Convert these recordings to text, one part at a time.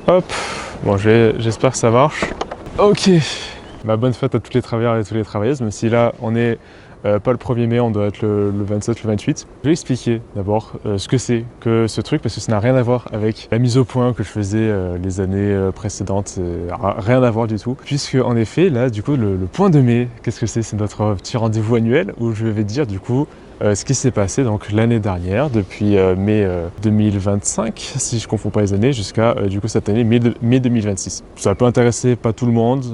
Hop, bon j'espère que ça marche. Ok, bonne fête à tous les travailleurs et toutes les travailleuses, même si là on est pas le 1er mai, on doit être le 27, le 28. Je vais expliquer d'abord ce que c'est que ce truc, parce que ça n'a rien à voir avec la mise au point que je faisais les années précédentes, rien à voir du tout. Puisque en effet, là du coup le point de mai, qu'est-ce que c'est? C'est notre petit rendez-vous annuel où je vais dire du coup ce qui s'est passé donc l'année dernière, depuis mai 2025, si je ne confonds pas les années, jusqu'à du coup cette année, mai 2026. Ça peut intéresser pas tout le monde,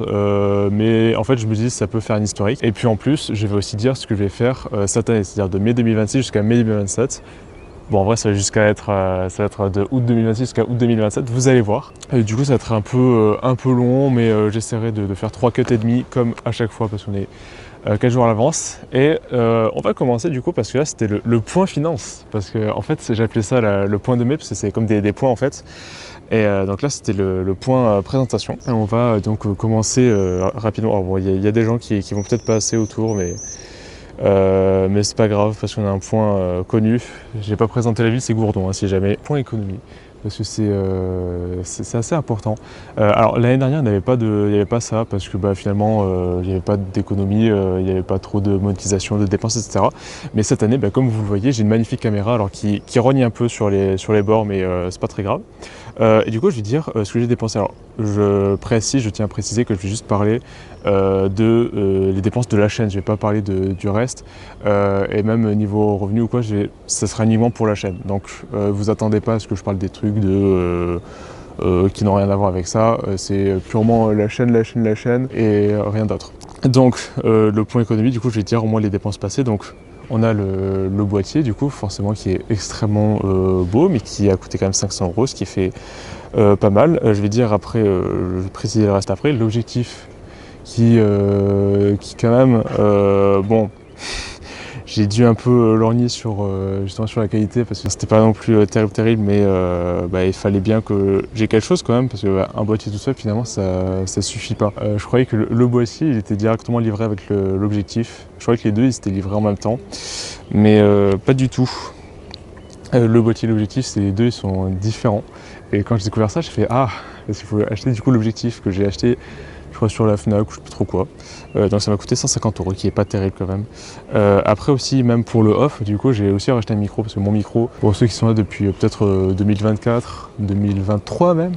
mais en fait je me dis ça peut faire une historique. Et puis en plus, je vais aussi dire ce que je vais faire cette année, c'est-à-dire de mai 2026 jusqu'à mai 2027. Bon, en vrai, ça va être de août 2026 jusqu'à août 2027, vous allez voir. Et du coup, ça va être un peu long, mais j'essaierai de faire 3 cuts et demi comme à chaque fois parce qu'on est 4 jours à l'avance. Et on va commencer du coup parce que là, c'était le point finance. Parce que en fait, j'ai appelé ça le point de mai parce que c'est comme des points en fait. Et donc là, c'était le point présentation. Et on va donc commencer rapidement. Alors bon, il y a des gens qui vont peut-être passer autour, mais c'est pas grave parce qu'on a un point connu. J'ai pas présenté la ville, c'est Gourdon, si jamais. Point économie, parce que c'est assez important. Alors l'année dernière, il n'y avait pas ça parce que finalement, il n'y avait pas d'économie, il n'y avait pas trop de monétisation, de dépenses, etc. Mais cette année, comme vous le voyez, j'ai une magnifique caméra alors qui rogne un peu sur les bords, mais c'est pas très grave. Et du coup, je vais dire ce que j'ai dépensé. Alors, je tiens à préciser que je vais juste parler les dépenses de la chaîne. Je ne vais pas parler du reste. Et même niveau revenu ou quoi, ça sera uniquement pour la chaîne. Donc, vous attendez pas à ce que je parle des trucs qui n'ont rien à voir avec ça. C'est purement la chaîne et rien d'autre. Donc, le point économie, du coup, je vais dire au moins les dépenses passées. Donc, on a le boîtier du coup forcément qui est extrêmement beau mais qui a coûté quand même 500 €, ce qui fait pas mal. Je vais dire après, je vais préciser le reste après. L'objectif qui quand même, bon, j'ai dû un peu lorgner justement sur la qualité parce que c'était pas non plus terrible, mais il fallait bien que j'ai quelque chose quand même parce que un boîtier tout seul finalement ça suffit pas. Je croyais que le boîtier il était directement livré avec l'objectif. Je croyais que les deux ils étaient livrés en même temps, mais pas du tout. Le boîtier et l'objectif, les deux ils sont différents. Et quand j'ai découvert ça, j'ai fait parce qu'il faut acheter du coup l'objectif que j'ai acheté, je crois sur la Fnac ou je sais plus trop quoi. Donc ça m'a coûté 150 €, qui est pas terrible quand même. Après aussi, même pour le off, du coup j'ai aussi racheté un micro parce que mon micro, pour ceux qui sont là depuis peut-être 2024, 2023 même,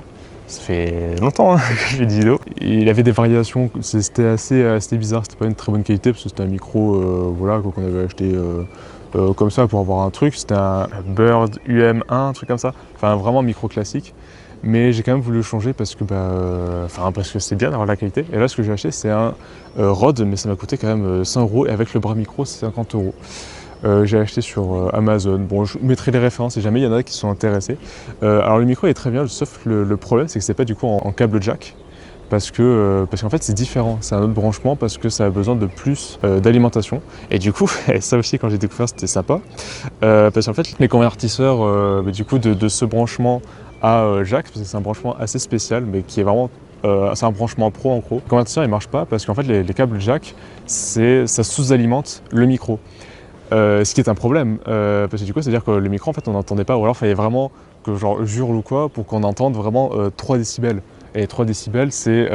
ça fait longtemps que je fais des vidéos. Il avait des variations, c'était assez bizarre, c'était pas une très bonne qualité parce que c'était un micro qu'on avait acheté comme ça pour avoir un truc. C'était un Bird UM1, un truc comme ça. Enfin vraiment un micro classique. Mais j'ai quand même voulu le changer parce que parce que c'est bien d'avoir la qualité. Et là ce que j'ai acheté c'est un Rode, mais ça m'a coûté quand même 100 € et avec le bras micro c'est 50 €. J'ai acheté sur Amazon. Bon, je mettrai les références si jamais il y en a qui sont intéressés. Alors le micro est très bien, sauf le problème c'est que c'est pas du coup en câble jack. Parce qu'en fait c'est différent, c'est un autre branchement parce que ça a besoin de plus d'alimentation. Et du coup, ça aussi quand j'ai découvert c'était sympa, parce qu'en fait les convertisseurs du coup de ce branchement à jack, parce que c'est un branchement assez spécial mais qui est vraiment c'est un branchement pro en gros. Le convertisseur il marche pas parce qu'en fait les câbles jack ça sous-alimente le micro. Ce qui est un problème, parce que du coup c'est à dire que le micro en fait on n'entendait pas, ou alors il fallait vraiment que genre j'hurle ou quoi pour qu'on entende vraiment 3 décibels. Et 3 décibels, c'est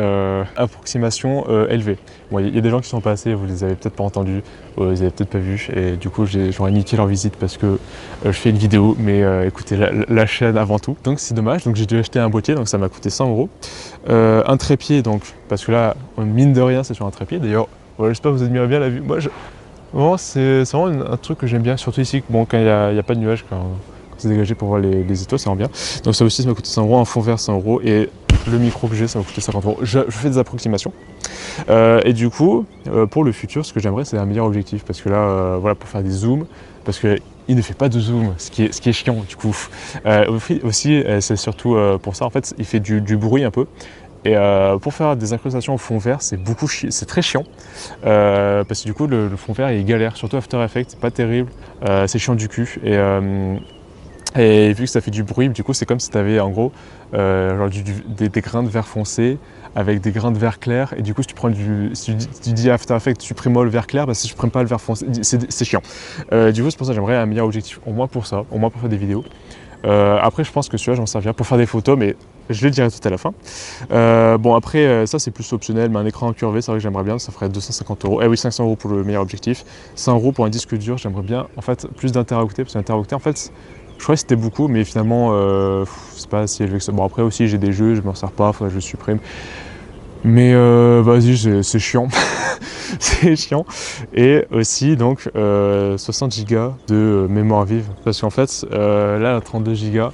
approximation élevée. Bon, il y a des gens qui sont passés, vous les avez peut-être pas entendus, vous les avez peut-être pas vus, et du coup j'aurais niqué leur visite parce que je fais une vidéo, mais écoutez, la chaîne avant tout. Donc c'est dommage, donc j'ai dû acheter un boîtier, donc ça m'a coûté 100 €. Un trépied, donc, parce que là, mine de rien, c'est sur un trépied. D'ailleurs, j'espère que vous admirez bien la vue. Moi, vraiment, c'est vraiment un truc que j'aime bien, surtout ici, bon, quand il n'y a pas de nuages, quand c'est dégagé pour voir les étoiles, c'est vraiment bien. Donc ça aussi, ça m'a coûté 100 €, un fond vert 100 €, et le micro que j'ai, ça m'a coûté 50 €. Je fais des approximations. Et du coup, pour le futur, ce que j'aimerais, c'est un meilleur objectif, parce que là, pour faire des zooms, parce qu'il ne fait pas de zoom, ce qui est chiant, du coup. Aussi, c'est surtout pour ça, en fait, il fait du bruit un peu. Et pour faire des incrustations au fond vert, c'est très chiant, parce que du coup le fond vert il galère, surtout After Effects, c'est pas terrible, c'est chiant du cul, et vu que ça fait du bruit, du coup c'est comme si tu avais en gros des grains de vert foncé avec des grains de vert clair, et du coup si tu dis After Effects supprime-moi le vert clair, si tu supprimes pas le vert foncé, c'est chiant. Du coup c'est pour ça que j'aimerais un meilleur objectif, au moins pour ça, au moins pour faire des vidéos. Après je pense que celui-là j'en servirai pour faire des photos, mais je le dirai tout à la fin. Bon après, ça c'est plus optionnel, mais un écran incurvé, c'est vrai que j'aimerais bien, ça ferait 250 €. Eh oui, 500 € pour le meilleur objectif, 100 € pour un disque dur, j'aimerais bien en fait plus d'interactivité, parce que l'interactivité en fait, je croyais que c'était beaucoup, mais finalement c'est pas si élevé que ça. Bon après aussi j'ai des jeux, je m'en sers pas, faudrait que je le supprime. Mais vas-y, c'est chiant. C'est chiant. Et aussi donc 60 Go de mémoire vive. Parce qu'en fait là la 32 Go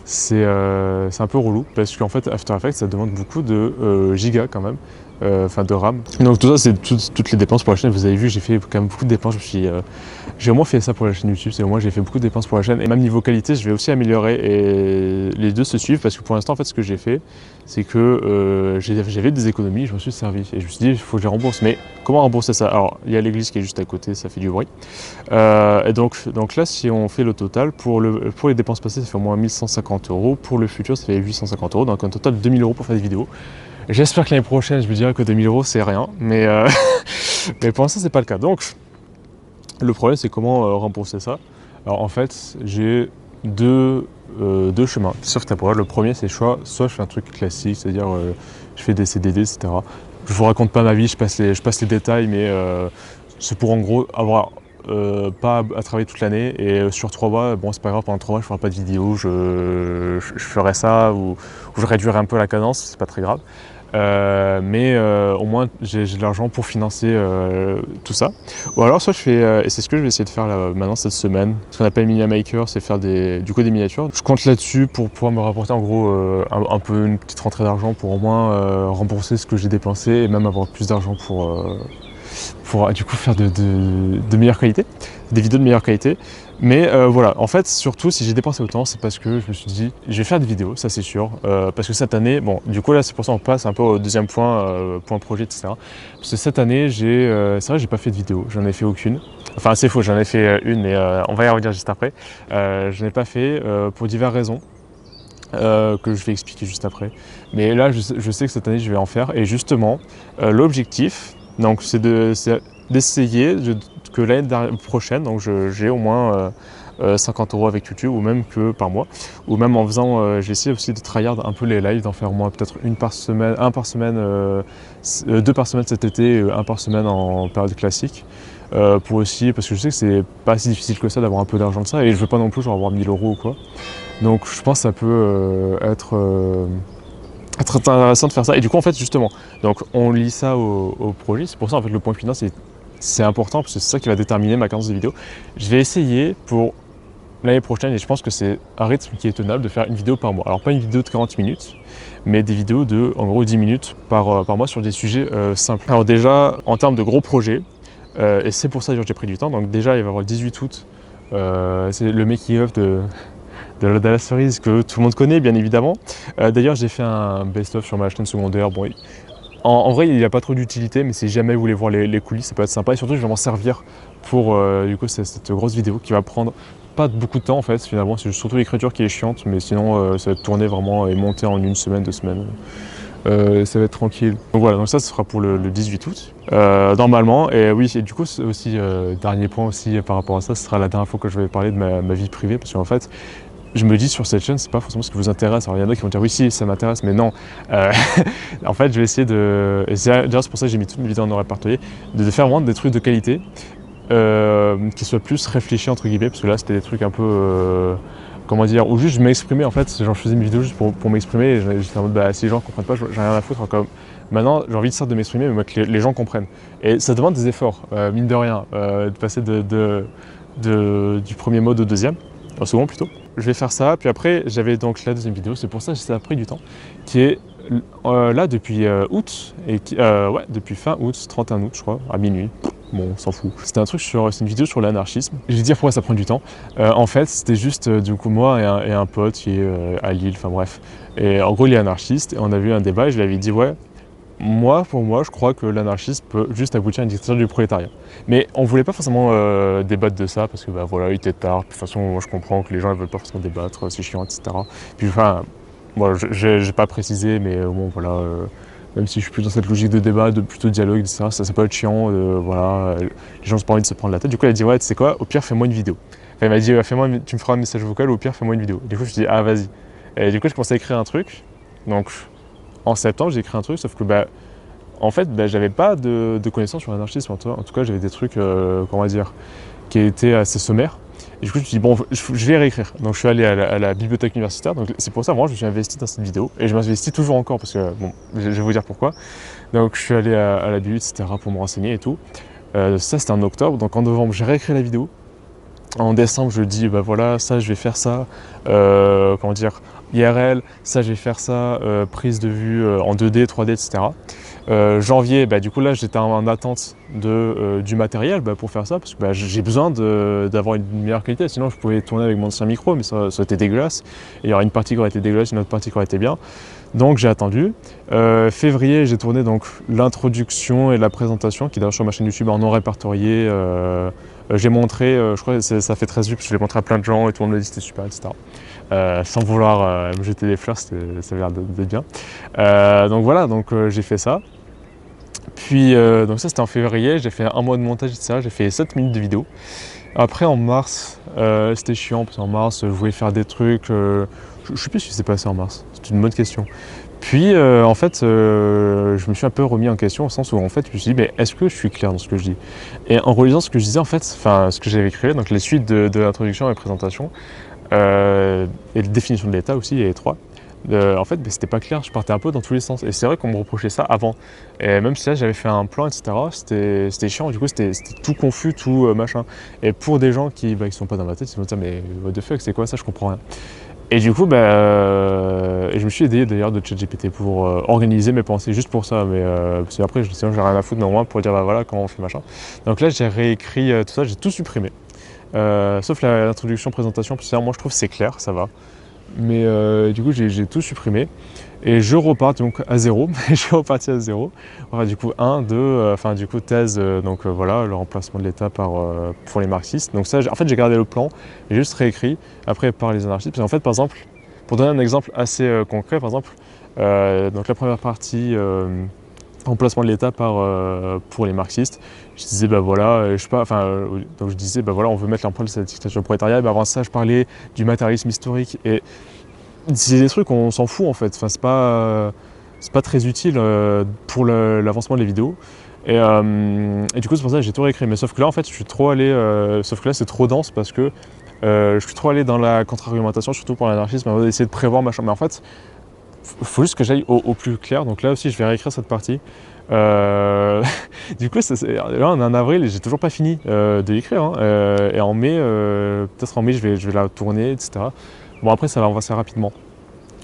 c'est un peu relou. Parce qu'en fait After Effects ça demande beaucoup de gigas quand même. Enfin de RAM. Donc tout ça c'est toutes les dépenses pour la chaîne. Vous avez vu j'ai fait quand même beaucoup de dépenses. J'ai au moins fait ça pour la chaîne YouTube. C'est au moins j'ai fait beaucoup de dépenses pour la chaîne. Et même niveau qualité je vais aussi améliorer. Et les deux se suivent parce que pour l'instant en fait ce que j'ai fait c'est que j'avais des économies, je me suis servi. Et je me suis dit il faut que je rembourse. Mais comment rembourser ça? Alors il y a l'église qui est juste à côté, ça fait du bruit. Et donc là si on fait le total, pour les dépenses passées ça fait au moins 1150 €. Pour le futur ça fait 850 €. Donc un total de 2000 € pour faire des vidéos. J'espère que l'année prochaine, je me dirai que 2000 € c'est rien, mais, mais pour l'instant c'est pas le cas. Donc le problème c'est comment rembourser ça. Alors en fait j'ai deux chemins, sauf temporaire. Le premier c'est soit je fais un truc classique, c'est-à-dire je fais des CDD, etc. Je vous raconte pas ma vie, je passe les détails, mais c'est pour en gros avoir pas à travailler toute l'année et sur 3 mois, bon c'est pas grave, pendant 3 mois je ferai pas de vidéo, je ferai ça ou je réduirai un peu la cadence, c'est pas très grave. Mais au moins j'ai de l'argent pour financer tout ça. Ou alors soit je fais, et c'est ce que je vais essayer de faire là, maintenant cette semaine, ce qu'on appelle Media Maker, c'est faire des miniatures. Je compte là-dessus pour pouvoir me rapporter en gros un peu une petite rentrée d'argent pour au moins rembourser ce que j'ai dépensé et même avoir plus d'argent pour du coup faire de meilleure qualité, des vidéos de meilleure qualité. Mais voilà, en fait, surtout si j'ai dépensé autant, c'est parce que je me suis dit, je vais faire des vidéos, ça c'est sûr, parce que cette année, bon, du coup là c'est pour ça qu'on passe un peu au deuxième point, point projet, etc. Parce que cette année, c'est vrai, j'ai pas fait de vidéo, j'en ai fait aucune. Enfin c'est faux, j'en ai fait une, mais on va y revenir juste après. Je n'ai pas fait pour diverses raisons. Que je vais expliquer juste après. Mais là, je sais que cette année, je vais en faire. Et justement, l'objectif, donc, c'est d'essayer que l'année prochaine, donc j'ai au moins 50 € avec YouTube, ou même que par mois, ou même en faisant, j'ai essayé aussi de tryhard un peu les lives, d'en faire au moins peut-être un par semaine, 2 par semaine cet été, un par semaine en période classique. Pour aussi, parce que je sais que c'est pas si difficile que ça d'avoir un peu d'argent de ça, et je veux pas non plus genre avoir 1000 € ou quoi. Donc je pense que ça peut être intéressant de faire ça. Et du coup en fait justement, donc on lie ça au projet. C'est pour ça en fait le point finance c'est important parce que c'est ça qui va déterminer ma cadence de vidéo. Je vais essayer pour l'année prochaine, et je pense que c'est un rythme qui est tenable, de faire une vidéo par mois. Alors pas une vidéo de 40 minutes, mais des vidéos de en gros 10 minutes par mois sur des sujets simples. Alors déjà en termes de gros projets, et c'est pour ça que j'ai pris du temps, donc déjà il va y avoir le 18 août, c'est le making-of de la Dallas Cerise que tout le monde connaît bien évidemment. D'ailleurs j'ai fait un best-of sur ma chaîne secondaire. Bon, en vrai il n'y a pas trop d'utilité, mais si jamais vous voulez voir les coulisses ça peut être sympa, et surtout je vais m'en servir pour du coup cette grosse vidéo qui va prendre pas beaucoup de temps en fait finalement. C'est surtout l'écriture qui est chiante, mais sinon ça va être tourné vraiment et monté en 1 semaine, 2 semaines. Ça va être tranquille. Donc voilà, donc ça ce sera pour le 18 août normalement. Et oui, et du coup aussi dernier point aussi par rapport à ça, ce sera la dernière fois que je vais parler de ma vie privée, parce qu'en fait je me dis sur cette chaîne, c'est pas forcément ce qui vous intéresse. Alors il y en a qui vont dire oui si ça m'intéresse, mais non. En fait je vais essayer de, et c'est pour ça que j'ai mis toutes mes vidéos en répertorié, de faire vraiment des trucs de qualité qui soient plus réfléchis entre guillemets, parce que là c'était des trucs un peu comment dire, ou juste je m'exprimais en fait, genre je faisais une vidéo juste pour m'exprimer, et j'étais en mode bah si les gens comprennent pas, j'ai rien à foutre. Comme maintenant j'ai envie de m'exprimer, mais que les gens comprennent. Et ça demande des efforts, mine de rien, de passer du premier mode au deuxième, au second plutôt. Je vais faire ça, puis après j'avais donc la deuxième vidéo, c'est pour ça que ça a pris du temps, qui est là depuis août, et ouais, depuis fin août, 31 août je crois, à minuit. Bon, on s'en fout. C'est une vidéo sur l'anarchisme. Je vais dire pourquoi ça prend du temps. En fait, c'était juste du coup moi et un pote qui est à Lille, enfin bref. Et en gros, il est anarchiste, et on a eu un débat, et je lui avais dit ouais, pour moi, je crois que l'anarchisme peut juste aboutir à une dictature du prolétariat. Mais on voulait pas forcément débattre de ça, parce que bah voilà, il était tard. De toute façon, moi je comprends que les gens ne veulent pas forcément débattre, c'est chiant, etc. Puis enfin, moi j'ai pas précisé, mais bon voilà. Même si je suis plus dans cette logique de débat, de plutôt dialogue, etc., ça peut être chiant, voilà, les gens n'ont pas envie de se prendre la tête. Du coup, elle a dit ouais, tu sais quoi, au pire, fais-moi une vidéo. Enfin, elle m'a dit, tu me feras un message vocal, au pire, fais-moi une vidéo. Et du coup, je me suis dit, ah, vas-y. Et du coup, je commençais à écrire un truc, Donc en septembre, j'ai écrit un truc, sauf que en fait, j'avais pas de connaissances sur l'anarchisme. En tout cas, j'avais des trucs, comment dire, qui étaient assez sommaires. Et du coup, je me suis dit, bon, je vais réécrire. Donc, je suis allé à la bibliothèque universitaire. Donc, c'est pour ça, moi, je me suis investi dans cette vidéo. Et je m'investis toujours encore, parce que, bon, je vais vous dire pourquoi. Donc, je suis allé à la bibliothèque, etc., pour me renseigner et tout. Ça, c'était en octobre. Donc, en novembre, j'ai réécrit la vidéo. En décembre, je dis, voilà, ça, je vais faire ça. Comment dire, IRL, ça, je vais faire ça. Prise de vue en 2D, 3D, etc. Janvier, du coup là j'étais en attente du matériel pour faire ça parce que j'ai besoin d'avoir une meilleure qualité, sinon je pouvais tourner avec mon ancien micro mais ça aurait été dégueulasse. Et il y aurait une partie qui aurait été dégueulasse, une autre partie qui aurait été bien. Donc j'ai attendu. Février, j'ai tourné donc l'introduction et la présentation qui est d'ailleurs sur ma chaîne YouTube en non répertorié. J'ai montré, je crois que ça fait 13 vues parce que je l'ai montré à plein de gens et tout le monde me dit c'était super, etc. Sans vouloir me jeter des fleurs, ça avait l'air d'être bien. Donc voilà, j'ai fait ça. Puis, donc ça c'était en février, j'ai fait un mois de montage, etc. J'ai fait 7 minutes de vidéo. Après en mars, c'était chiant parce qu'en mars, je voulais faire des trucs. Je sais plus ce qui s'est passé en mars, c'est une bonne question. Puis en fait, je me suis un peu remis en question au sens où en fait, je me suis dit, mais est-ce que je suis clair dans ce que je dis? Et en relisant ce que je disais, en fait, enfin ce que j'avais créé, donc les suites de l'introduction et présentation, et la définition de l'état aussi, il y avait 3. En fait, c'était pas clair, je partais un peu dans tous les sens. Et c'est vrai qu'on me reprochait ça avant. Et même si là, j'avais fait un plan, etc., c'était chiant. Du coup, c'était tout confus, tout machin. Et pour des gens qui sont pas dans ma tête, ils vont dire, mais what the fuck, c'est quoi ça, je comprends rien. Et du coup, et je me suis aidé d'ailleurs de ChatGPT pour organiser mes pensées, juste pour ça. Mais parce qu'après, sinon, j'ai rien à foutre, mais au moins pour dire, voilà, comment on fait machin. Donc là, j'ai réécrit tout ça, j'ai tout supprimé. Sauf l'introduction, présentation, parce que moi, je trouve que c'est clair, ça va. Mais du coup, j'ai tout supprimé et je repars donc à zéro. Je suis reparti à zéro. Voilà, du coup, 1, 2, du coup, thèse, voilà, le remplacement de l'État pour les marxistes. Donc ça, en fait, j'ai gardé le plan, j'ai juste réécrit après par les anarchistes. Parce qu'en fait, par exemple, pour donner un exemple assez concret, par exemple, donc la première partie, remplacement de l'État pour les marxistes. Je disais voilà, je sais pas, donc je disais voilà, on veut mettre l'empreinte de cette dictature prolétariat. Avant ça, je parlais du matérialisme historique et c'est des trucs on s'en fout en fait. Enfin, c'est pas très utile pour l'avancement de les vidéos. Et du coup, c'est pour ça que j'ai tout réécrit. Mais sauf que là, en fait, je suis trop allé. Sauf que là, c'est trop dense parce que je suis trop allé dans la contre-argumentation, surtout pour l'anarchisme, on va essayer de prévoir machin. Mais en fait, faut juste que j'aille au plus clair. Donc là aussi, je vais réécrire cette partie. Du coup, là on est en avril et j'ai toujours pas fini de l'écrire. Hein. Et en mai, peut-être en mai, je vais la tourner, etc. Bon, après, ça va avancer rapidement.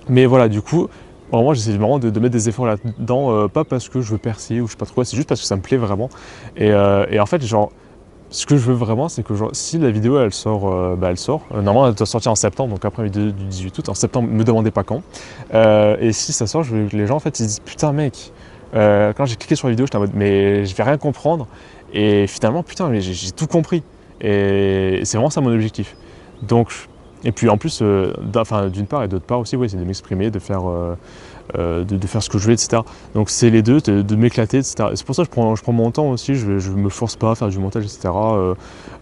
Mais voilà, du coup, vraiment, j'essaie vraiment de mettre des efforts là-dedans, pas parce que je veux percer ou je sais pas trop quoi, c'est juste parce que ça me plaît vraiment. Et en fait, genre, ce que je veux vraiment, c'est que genre, si la vidéo elle sort, elle sort. Normalement, elle doit sortir en septembre, donc après du 18 août. En septembre, ne me demandez pas quand. Et si ça sort, les gens en fait ils se disent putain mec, quand j'ai cliqué sur la vidéo, j'étais en mode mais je vais rien comprendre. Et finalement, putain, mais j'ai tout compris. Et c'est vraiment ça mon objectif. Donc, et puis en plus, d'une part et d'autre part aussi, c'est de m'exprimer, de faire ce que je veux, etc. Donc c'est les deux, de m'éclater, etc. Et c'est pour ça que je prends mon temps aussi, je me force pas à faire du montage, etc.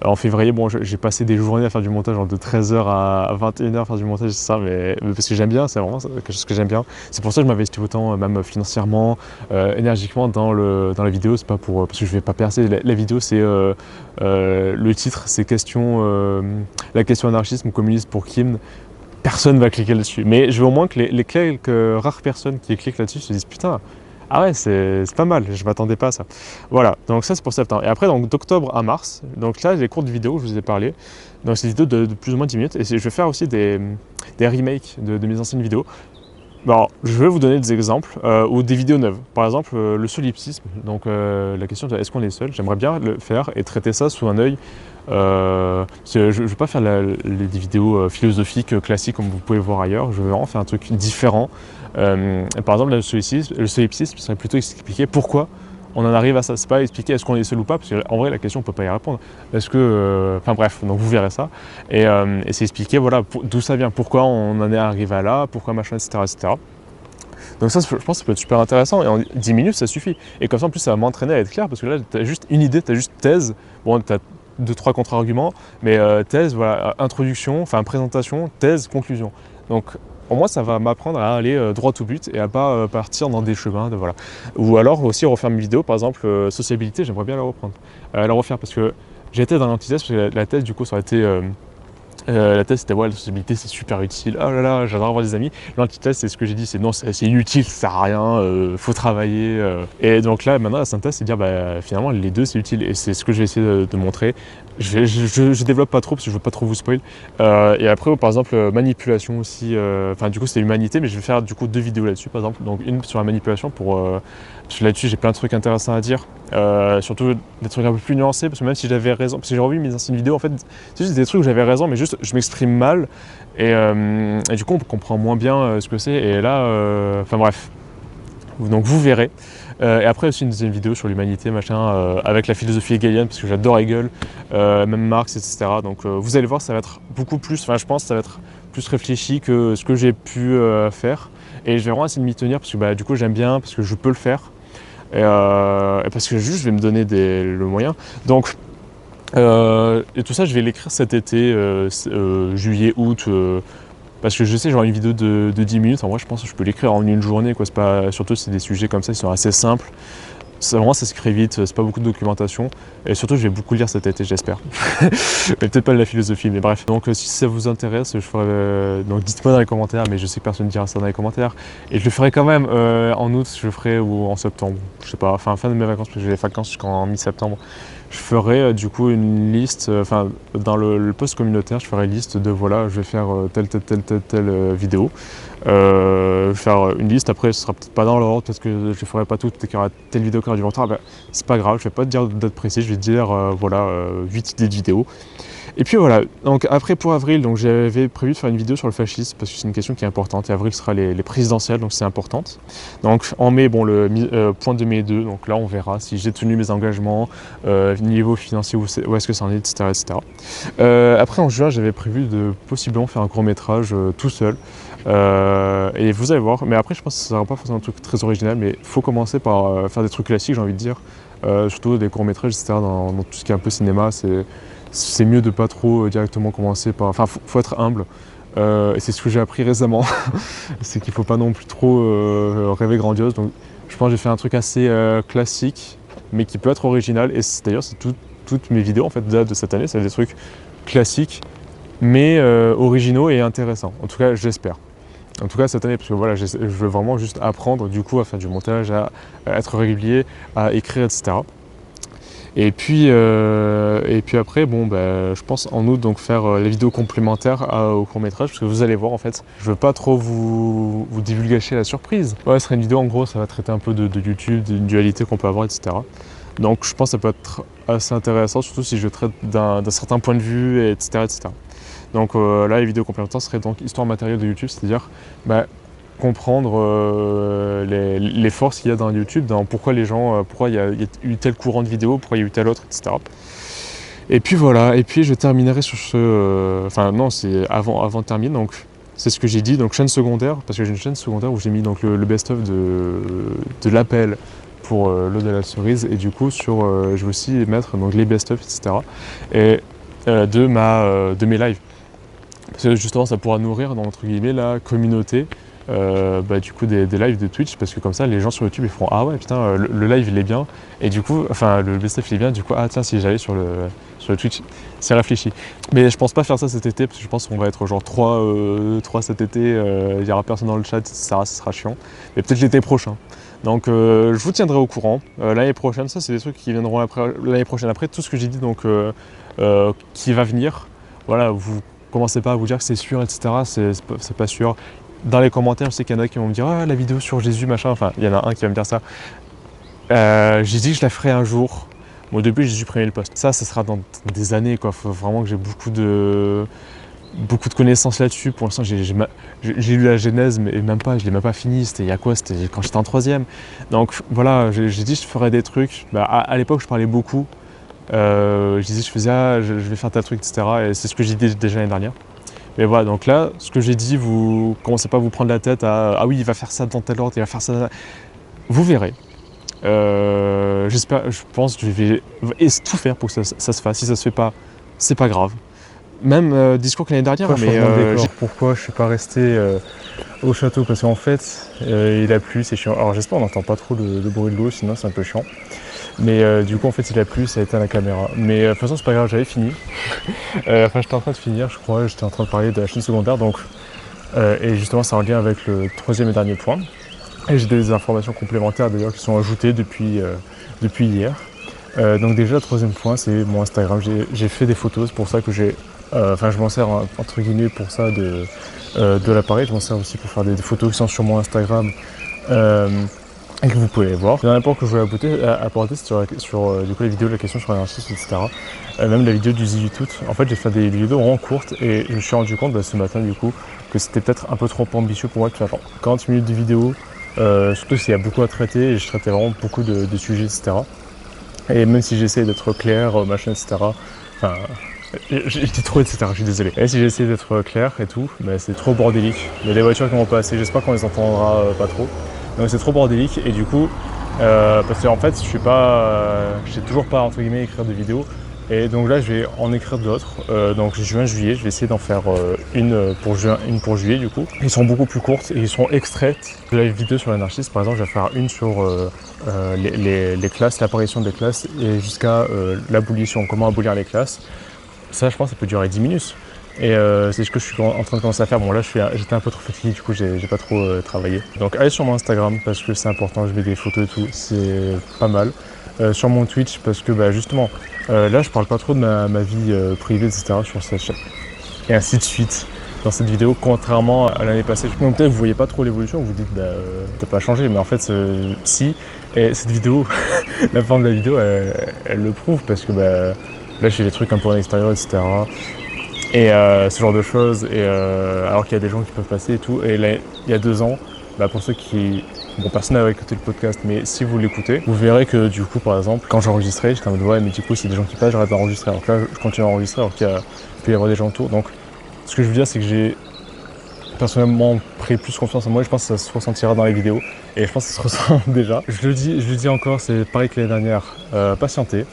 En février, bon, j'ai passé des journées à faire du montage, genre de 13h à 21h à faire du montage, c'est ça, mais parce que j'aime bien, c'est vraiment quelque chose que j'aime bien. C'est pour ça que je m'investis autant, même financièrement, énergiquement dans la vidéo, c'est pas parce que je vais pas percer. La vidéo, c'est le titre, c'est la question anarchisme ou communisme pour Kim. Personne va cliquer là-dessus. Mais je veux au moins que les quelques rares personnes qui cliquent là-dessus se disent putain, ah ouais, c'est pas mal, je m'attendais pas à ça. Voilà, donc ça c'est pour septembre. Et après, donc d'octobre à mars, donc là, les courtes vidéos, je vous ai parlé. Donc c'est des vidéos de plus ou moins 10 minutes. Et je vais faire aussi des remakes de mes anciennes vidéos. Bon, je vais vous donner des exemples ou des vidéos neuves. Par exemple, le solipsisme. Donc la question de est-ce qu'on est seul? J'aimerais bien le faire et traiter ça sous un œil. Je ne vais pas faire des vidéos philosophiques classiques comme vous pouvez voir ailleurs. Je veux vraiment faire un truc différent. Par exemple, le solipsisme serait plutôt expliquer pourquoi on en arrive à ça. C'est pas expliquer est-ce qu'on est seul ou pas, parce qu'en vrai la question on peut pas y répondre. Est-ce que, bref, donc vous verrez ça. Et c'est expliquer voilà d'où ça vient, pourquoi on en est arrivé à là, pourquoi machin, etc., etc. Donc ça, je pense que ça peut être super intéressant. Et en 10 minutes, ça suffit. Et comme ça, en plus, ça va m'entraîner à être clair, parce que là, tu as juste une idée, tu as juste thèse. Bon, tu as 2-3 contre-arguments, mais thèse, voilà, introduction, présentation, thèse, conclusion. Donc au moins ça va m'apprendre à aller droit au but et à pas partir dans des chemins, voilà. Ou alors aussi refaire mes vidéos, par exemple, sociabilité, j'aimerais bien la reprendre. La refaire parce que j'ai été dans l'antithèse, parce que la thèse, du coup, ça aurait été... la thèse c'était ouais, la sociabilité c'est super utile, oh là là j'adore avoir des amis. L'antithèse c'est ce que j'ai dit, c'est non c'est inutile, ça sert à rien, faut travailler. Et donc là maintenant la synthèse c'est dire bah finalement les deux c'est utile et c'est ce que je vais essayer de montrer. Je développe pas trop parce que je veux pas trop vous spoil. Et après par exemple manipulation aussi, enfin du coup c'est humanité mais je vais faire du coup 2 vidéos là-dessus par exemple. Donc une sur la manipulation pour parce que là-dessus j'ai plein de trucs intéressants à dire. Surtout des trucs un peu plus nuancés parce que même si j'avais raison, parce que j'ai revu mes anciennes vidéos en fait c'est juste des trucs où j'avais raison mais juste je m'exprime mal et du coup on comprend moins bien ce que c'est et là enfin bref donc vous verrez. Et après aussi une deuxième vidéo sur l'humanité machin avec la philosophie hegelienne parce que j'adore Hegel, même Marx etc. Donc vous allez voir ça va être beaucoup plus, enfin je pense que ça va être plus réfléchi que ce que j'ai pu faire et je vais vraiment essayer de m'y tenir parce que bah, du coup j'aime bien, parce que je peux le faire. Et parce que juste je vais me donner le moyen. Donc et tout ça je vais l'écrire cet été, juillet, août, parce que je sais genre une vidéo de 10 minutes, en vrai je pense que je peux l'écrire en une journée quoi. C'est pas, surtout c'est des sujets comme ça, ils sont assez simples. Vraiment ça s'écrit vite, c'est pas beaucoup de documentation et surtout je vais beaucoup lire cet été j'espère. Mais peut-être pas de la philosophie mais bref. Donc si ça vous intéresse je ferai, donc dites-moi dans les commentaires, mais je sais que personne ne dira ça dans les commentaires et je le ferai quand même en août, je le ferai ou en septembre, je sais pas, enfin fin de mes vacances parce que j'ai les vacances jusqu'en mi-septembre. Je ferai du coup une liste, enfin dans le post communautaire je ferai une liste de voilà je vais faire telle vidéo. Je vais faire une liste, après ce sera peut-être pas dans l'ordre parce que je ferai pas tout, peut-être qu'il y aura telle vidéo qui aura du retard, ben, c'est pas grave, je vais pas te dire de date précise, je vais te dire voilà 8 idées de vidéos. Et puis voilà, donc après pour avril, donc j'avais prévu de faire une vidéo sur le fascisme parce que c'est une question qui est importante et avril sera les présidentielles donc c'est importante. Donc en mai, bon le point de mai 2, donc là on verra si j'ai tenu mes engagements, niveau financier où est-ce que ça en est, etc. etc. Après en juin j'avais prévu de possiblement faire un court métrage tout seul. Et vous allez voir, mais après je pense que ce sera pas forcément un truc très original, mais il faut commencer par faire des trucs classiques j'ai envie de dire, surtout des courts métrages etc. Dans tout ce qui est un peu cinéma, c'est mieux de pas trop directement commencer par, enfin faut être humble, et c'est ce que j'ai appris récemment, c'est qu'il faut pas non plus trop rêver grandiose, donc je pense que j'ai fait un truc assez classique, mais qui peut être original, et d'ailleurs c'est toutes mes vidéos en fait de cette année, c'est des trucs classiques, mais originaux et intéressants, en tout cas j'espère. En tout cas cette année, parce que voilà, je veux vraiment juste apprendre du coup à faire du montage, à être régulier, à écrire, etc. Et puis après, bon, bah, je pense en août donc faire les vidéos complémentaires au court-métrage, parce que vous allez voir en fait, je veux pas trop vous divulgacher la surprise. Ouais, ce sera une vidéo en gros, ça va traiter un peu de YouTube, d'une dualité qu'on peut avoir, etc. Donc je pense que ça peut être assez intéressant, surtout si je traite d'un certain point de vue, etc. etc. Donc là, les vidéos complémentaires seraient donc histoire matérielle de YouTube, c'est-à-dire bah, comprendre les forces qu'il y a dans YouTube, dans pourquoi les gens, pourquoi il y a eu tel courant de vidéos, pourquoi il y a eu tel autre, etc. Et puis voilà, et puis je terminerai sur ce... Enfin non, c'est avant de terminer, donc c'est ce que j'ai dit, donc chaîne secondaire, parce que j'ai une chaîne secondaire où j'ai mis donc le best-of de l'appel pour l'eau de la cerise, et du coup sur, je vais aussi mettre donc, les best-of, etc. Et de mes lives. Parce que justement ça pourra nourrir dans entre guillemets la communauté du coup des lives de Twitch, parce que comme ça les gens sur YouTube ils feront ah ouais putain le live il est bien, et du coup enfin le best-of il est bien, du coup ah tiens si j'allais sur le Twitch, c'est réfléchi. Mais je pense pas faire ça cet été parce que je pense qu'on va être genre 3 cet été, il y aura personne dans le chat, ça sera chiant, mais peut-être l'été prochain. Donc je vous tiendrai au courant l'année prochaine, ça c'est des trucs qui viendront l'année prochaine, après tout ce que j'ai dit donc qui va venir, voilà, vous commencez pas à vous dire que c'est sûr, etc. C'est pas sûr. Dans les commentaires, je sais qu'il y en a qui vont me dire ah la vidéo sur Jésus machin, enfin il y en a un qui va me dire ça. J'ai dit que je la ferai un jour. Bon, au début j'ai supprimé le post. Ça sera dans des années quoi. Faut vraiment que j'ai beaucoup de connaissances là-dessus. Pour l'instant j'ai lu la Genèse mais même pas, je l'ai même pas fini. C'était il y a quoi? C'était quand j'étais en 3e. Donc voilà, j'ai dit je ferai des trucs. Bah, à l'époque je parlais beaucoup. Je disais je faisais je vais faire tel truc, etc. Et c'est ce que j'ai dit déjà l'année dernière. Mais voilà, donc là, ce que j'ai dit, vous commencez pas à vous prendre la tête à ah oui, il va faire ça dans tel ordre, il va faire ça. Vous verrez. J'espère, je pense que je vais tout faire pour que ça se fasse. Si ça se fait pas, c'est pas grave. même discours que l'année dernière, mais pourquoi je suis pas resté au château, parce qu'en fait il a plu, c'est chiant. Alors j'espère on n'entend pas trop le bruit de l'eau, sinon c'est un peu chiant. Mais du coup en fait il a plu, ça a éteint la caméra. Mais de toute façon c'est pas grave, j'avais fini. Enfin j'étais en train de finir, je crois, j'étais en train de parler de la chaîne secondaire, donc et justement c'est en lien avec le troisième et dernier point. Et j'ai des informations complémentaires d'ailleurs qui sont ajoutées depuis hier. Donc déjà le troisième point c'est mon Instagram, j'ai fait des photos, c'est pour ça que j'ai... Enfin je m'en sers entre guillemets pour ça de l'appareil, je m'en sers aussi pour faire des photos qui sont sur mon Instagram et que vous pouvez les voir. Le dernier point que je voulais apporter c'est sur du coup, les vidéos, la question sur l'anarchisme, etc. Même la vidéo du 18 août. En fait j'ai fait des vidéos vraiment courtes et je me suis rendu compte ce matin du coup que c'était peut-être un peu trop ambitieux pour moi de faire 40 minutes de vidéo. Surtout s'il y a beaucoup à traiter et je traitais vraiment beaucoup de sujets, etc. Et même si j'essaie d'être clair, machin, etc. Enfin, j'ai dit trop, etc. Je suis désolé. Et si j'essaie d'être clair et tout, mais c'est trop bordélique. Il y a des voitures qui vont passer, j'espère qu'on les entendra pas trop. Donc c'est trop bordélique et du coup, parce qu'en fait, je sais toujours pas entre guillemets écrire de vidéos. Et donc là, je vais en écrire d'autres. Donc juin, juillet, je vais essayer d'en faire une pour juin, une pour juillet du coup. Ils sont beaucoup plus courtes et ils sont extraites de la vidéo sur l'anarchisme. Par exemple, je vais faire une sur les classes, l'apparition des classes et jusqu'à l'abolition, comment abolir les classes. Ça, je pense, ça peut durer 10 minutes. Et c'est ce que je suis en train de commencer à faire. Bon là, j'étais un peu trop fatigué, du coup, j'ai pas trop travaillé. Donc allez sur mon Instagram parce que c'est important, je mets des photos et tout, c'est pas mal. Sur mon Twitch parce que justement, là je parle pas trop de ma vie privée, etc. sur cette chaîne. Et ainsi de suite dans cette vidéo, contrairement à l'année passée. Donc peut-être vous voyez pas trop l'évolution, vous vous dites t'as pas changé, mais en fait si. Et cette vidéo, la forme de la vidéo, elle le prouve parce que là je fais des trucs un peu en extérieur, etc. Et ce genre de choses, et alors qu'il y a des gens qui peuvent passer et tout. Et là, il y a 2 ans, pour ceux qui... Bon, personne n'a écouté le podcast, mais si vous l'écoutez, vous verrez que du coup, par exemple, quand j'enregistrais, j'étais en mode ouais, mais du coup, s'il y a des gens qui passent, j'arrête d'enregistrer. Alors que là, je continue à enregistrer alors qu'il peut y avoir des gens autour. Donc, ce que je veux dire, c'est que j'ai personnellement pris plus confiance en moi et je pense que ça se ressentira dans les vidéos. Et je pense que ça se ressent déjà. Je le dis encore, c'est pareil que l'année dernière, patientez.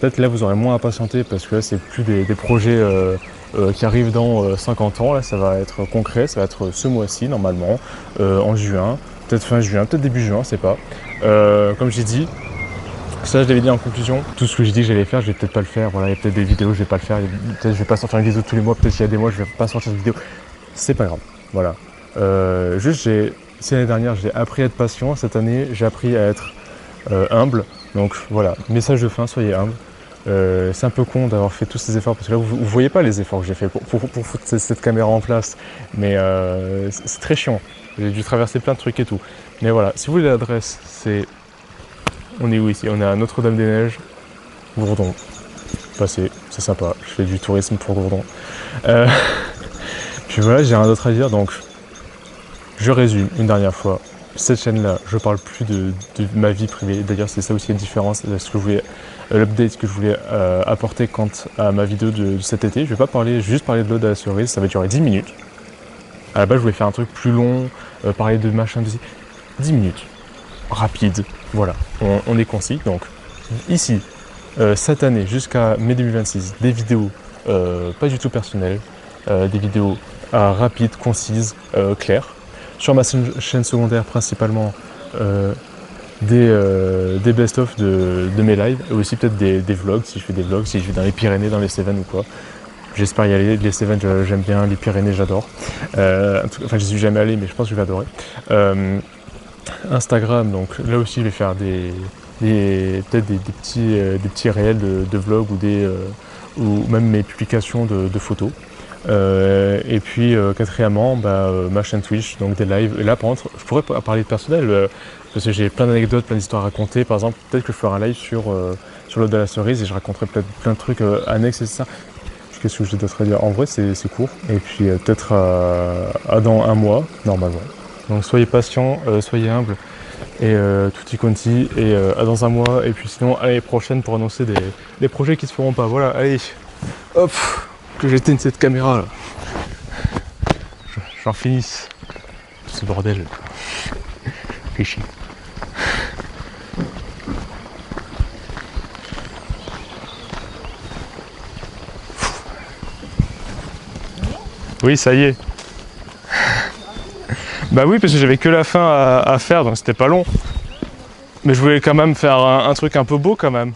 Peut-être là, vous aurez moins à patienter parce que là, c'est plus des projets qui arrivent dans 50 ans. Là, ça va être concret, ça va être ce mois-ci, normalement, en juin, peut-être fin juin, peut-être début juin, je sais pas. Comme j'ai dit, ça, je l'avais dit en conclusion, tout ce que j'ai dit que j'allais faire, je vais peut-être pas le faire. Voilà, il y a peut-être des vidéos, je vais pas le faire. Peut-être je vais pas sortir une vidéo tous les mois, peut-être qu'il y a des mois, je vais pas sortir de vidéo. C'est pas grave, voilà. Juste, si l'année dernière, j'ai appris à être patient, cette année, j'ai appris à être humble. Donc voilà, message de fin, soyez humble. C'est un peu con d'avoir fait tous ces efforts parce que là vous voyez pas les efforts que j'ai fait pour foutre cette caméra en place, mais c'est très chiant. J'ai dû traverser plein de trucs et tout. Mais voilà, si vous voulez l'adresse, on est où ici? On est à Notre-Dame-des-Neiges, Gourdon. Passez, c'est sympa. Je fais du tourisme pour Gourdon. Puis voilà, j'ai rien d'autre à dire, donc je résume une dernière fois. Cette chaîne-là, je parle plus de ma vie privée. D'ailleurs, c'est ça aussi la différence, l'update que je voulais apporter quant à ma vidéo de cet été. Je vais pas juste parler de l'eau de la cerise, ça va durer 10 minutes. À la base, je voulais faire un truc plus long, parler de machin, 10 minutes. Rapide, voilà, on est concis. Donc, ici, cette année, jusqu'à mai 2026, des vidéos pas du tout personnelles, des vidéos rapides, concises, claires. Sur ma chaîne secondaire, principalement des best-of de mes lives et aussi peut-être des vlogs, si je fais des vlogs, si je vais dans les Pyrénées, dans les Cévennes ou quoi. J'espère y aller. Les Cévennes, j'aime bien. Les Pyrénées, j'adore. Enfin, je suis jamais allé, mais je pense que je vais adorer. Instagram, donc là aussi, je vais faire peut-être des petits réels de vlogs ou même mes publications de photos. Et puis quatrièmement, ma chaîne Twitch, donc des lives. Et là, par contre, je pourrais parler de personnel parce que j'ai plein d'anecdotes, plein d'histoires à raconter. Par exemple, peut-être que je ferai un live sur l'eau de la cerise et je raconterai peut-être plein de trucs annexes et ça. Qu'est-ce que j'ai d'autre à dire? En vrai, c'est court. Et puis peut-être à dans un mois, normalement. Donc soyez patients, soyez humbles et tutti quanti. Et à dans un mois. Et puis sinon, à l'année prochaine pour annoncer des projets qui se feront pas. Voilà, allez, hop, que j'éteigne cette caméra là. J'en finisse. Ce bordel. Fais chier. Oui, ça y est. Bah oui, parce que j'avais que la fin à faire, donc c'était pas long. Mais je voulais quand même faire un truc un peu beau quand même.